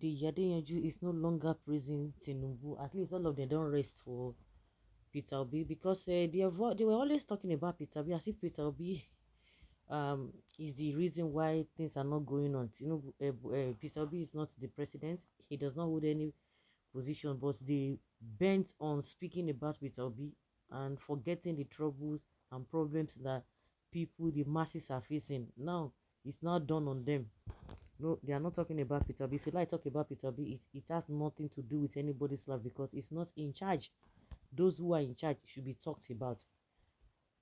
The Adeyanju is no longer praising Tinubu. At least all of them don't rest for Peter Obi because they were always talking about Peter Obi as if Peter Obi is the reason why things are not going on. Peter Obi is not the president. He does not hold any position, but they bent on speaking about Peter Obi and forgetting the troubles and problems that people, the masses, are facing. Now it's not done on them. No, they are not talking about Peter Obi. If you like talk about Peter Obi, it has nothing to do with anybody's life because it's not in charge. Those who are in charge should be talked about.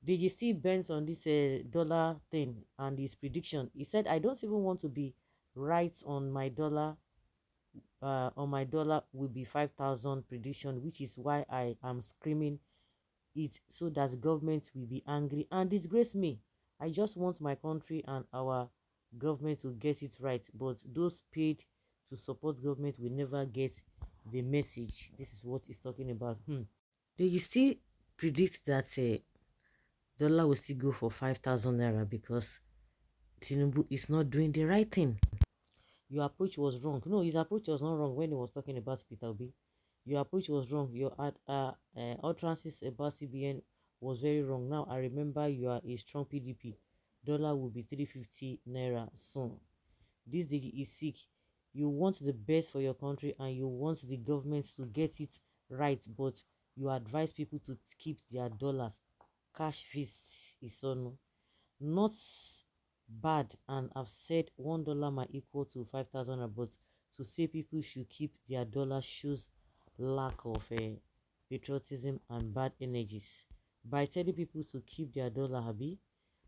Did you see bent on this dollar thing and his prediction? He said, I don't even want to be right on my dollar. On my dollar will be 5,000 prediction, which is why I am screaming it so that government will be angry and disgrace me. I just want my country and our government to get it right, but those paid to support government will never get the message. This is what he's talking about. Do you still predict that dollar will still go for 5,000 naira because Tinubu is not doing the right thing? Your approach was wrong. No, his approach was not wrong when he was talking about Peter Obi. Your approach was wrong. Your utterances about CBN was very wrong. Now I remember you are a strong PDP. Dollar will be 350 naira soon. This day is sick. You want the best for your country and you want the government to get it right, but you advise people to keep their dollars. Cash fees is on. Not bad, and I've said $1 might equal to 5,000, but to say people should keep their dollar shows lack of patriotism and bad energies. By telling people to keep their dollar, Habi,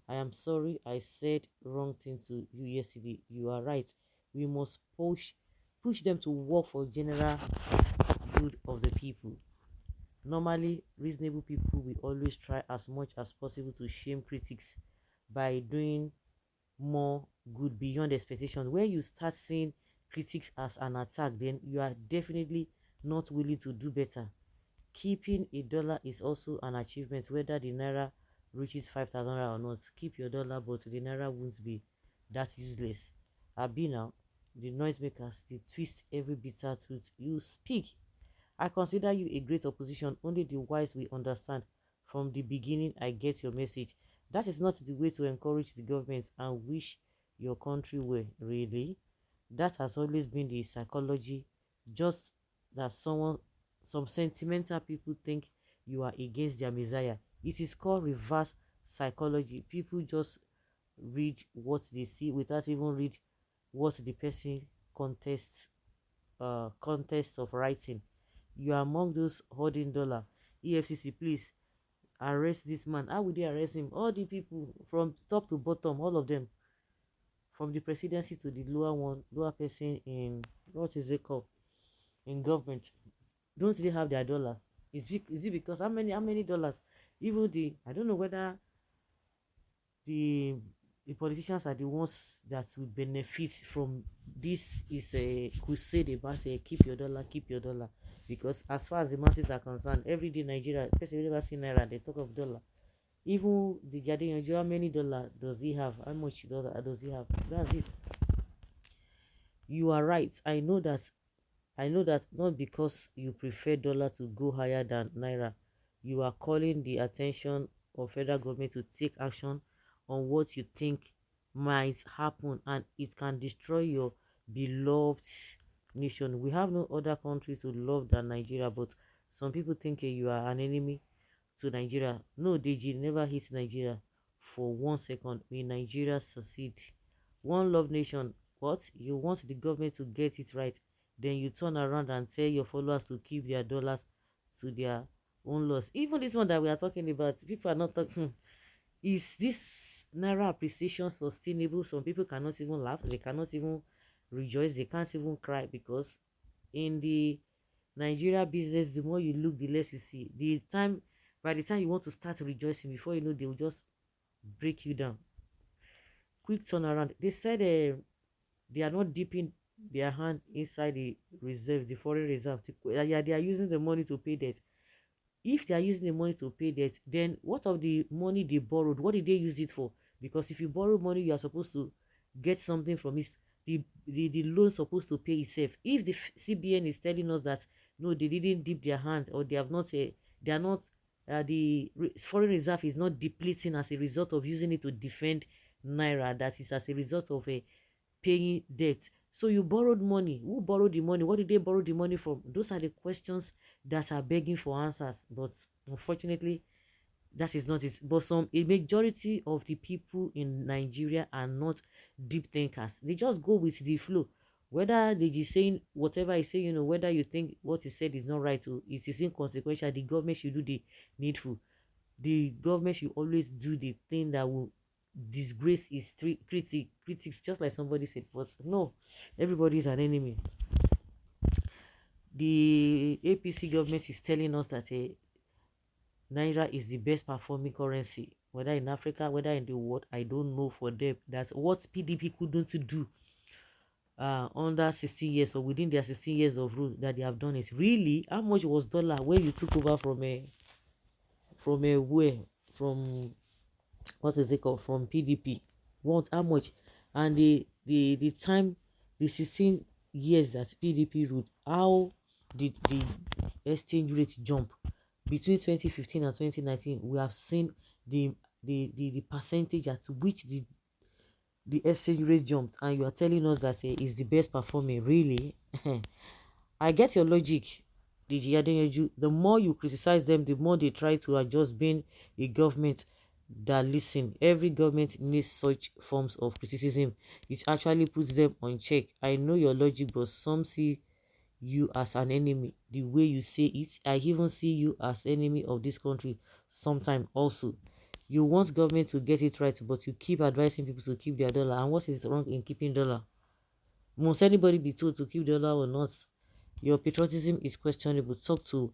I am sorry I said wrong thing to you yesterday. You are right. We must push them to work for general good of the people. Normally, reasonable people will always try as much as possible to shame critics by doing more good beyond expectation. When you start seeing critics as an attack, then you are definitely not willing to do better. Keeping a dollar is also an achievement, whether the naira reaches 5,000 or not. Keep your dollar, but the naira won't be that useless. Abi now, the noisemakers, they twist every bitter truth you speak. I consider you a great opposition. Only the wise will understand. From the beginning, I get your message. That is not the way to encourage the government and wish your country well, really. That has always been the psychology. Just that some sentimental people think you are against their messiah. It is called reverse psychology. People just read what they see without even read what the person contests context of writing. You are among those holding dollar. EFCC, please arrest this man. How would they arrest him? All the people from top to bottom, all of them, from the presidency to the lower person in what is it called in government. Don't they have their dollar? Is it because how many dollars? Even the I don't know whether the the politicians are the ones that will benefit from this is a crusade about keep your dollar, keep your dollar. Because as far as the masses are concerned, every day Nigeria, person will never see naira, they talk of dollar. Even the Jade, how many dollar does he have? How much dollar does he have? That's it. You are right. I know that not because you prefer dollar to go higher than naira. You are calling the attention of federal government to take action on what you think might happen and it can destroy your beloved nation. We have no other country to love than Nigeria, but some people think you are an enemy to Nigeria. No, Deji never hit Nigeria for 1 second. May Nigeria succeed. One love nation. What? You want the government to get it right, then you turn around and tell your followers to keep their dollars to their own loss. Even this one that we are talking about, people are not talking. Is this naira appreciation sustainable? Some people cannot even laugh. They cannot even rejoice. They can't even cry because in the Nigeria business, the more you look, the less you see. By the time you want to start rejoicing, before you know, they will just break you down. Quick turnaround. They said they are not dipping their hand inside the reserve, the foreign reserve. Yeah, they are using the money to pay debt. If they are using the money to pay debt, then what of the money they borrowed? What did they use it for? Because if you borrow money, you are supposed to get something from it. the loan supposed to pay itself. If the CBN is telling us that no, they didn't dip their hand, or they have not, they are not, foreign reserve is not depleting as a result of using it to defend naira, that is as a result of a paying debt. So you borrowed money. Who borrowed the money? What did they borrow the money from? Those are the questions that are begging for answers. But unfortunately, that is not it. But a majority of the people in Nigeria are not deep thinkers. They just go with the flow. Whether they just saying whatever I say, whether you think what he said is not right or it is inconsequential, the government should do the needful. The government should always do the thing that will disgrace its critics, just like somebody said. But no, everybody is an enemy. The APC government is telling us that Naira is the best performing currency, whether in Africa, whether in the world. I don't know for them. That's what PDP couldn't do under 16 years or within their 16 years of rule that they have done it. Really, how much was dollar when you took over from a where from what is it called, from PDP? What, how much? And the time, the 16 years that PDP ruled, how did the exchange rate jump between 2015 and 2019? We have seen the the percentage at which the exchange rate jumped, and you are telling us that is the best performing. Really? I get your logic, DG Adeyanju. The more you criticize them, the more they try to adjust. Being a government that listen, every government needs such forms of criticism. It actually puts them on check. I know your logic, but some see you as an enemy. The way you say it, I even see you as enemy of this country sometime also. You want government to get it right, but you keep advising people to keep their dollar. And what is wrong in keeping dollar? Must anybody be told to keep dollar or not? Your patriotism is questionable. Talk to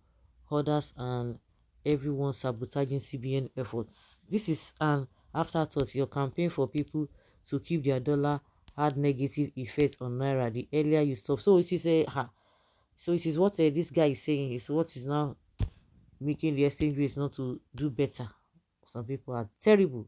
others and everyone sabotaging CBN efforts. This is an afterthought. Your campaign for people to keep their dollar had negative effect on naira. The earlier you stop, so it is so it is what this guy is saying is what is now making the exchange rates not to do better. Some people are terrible.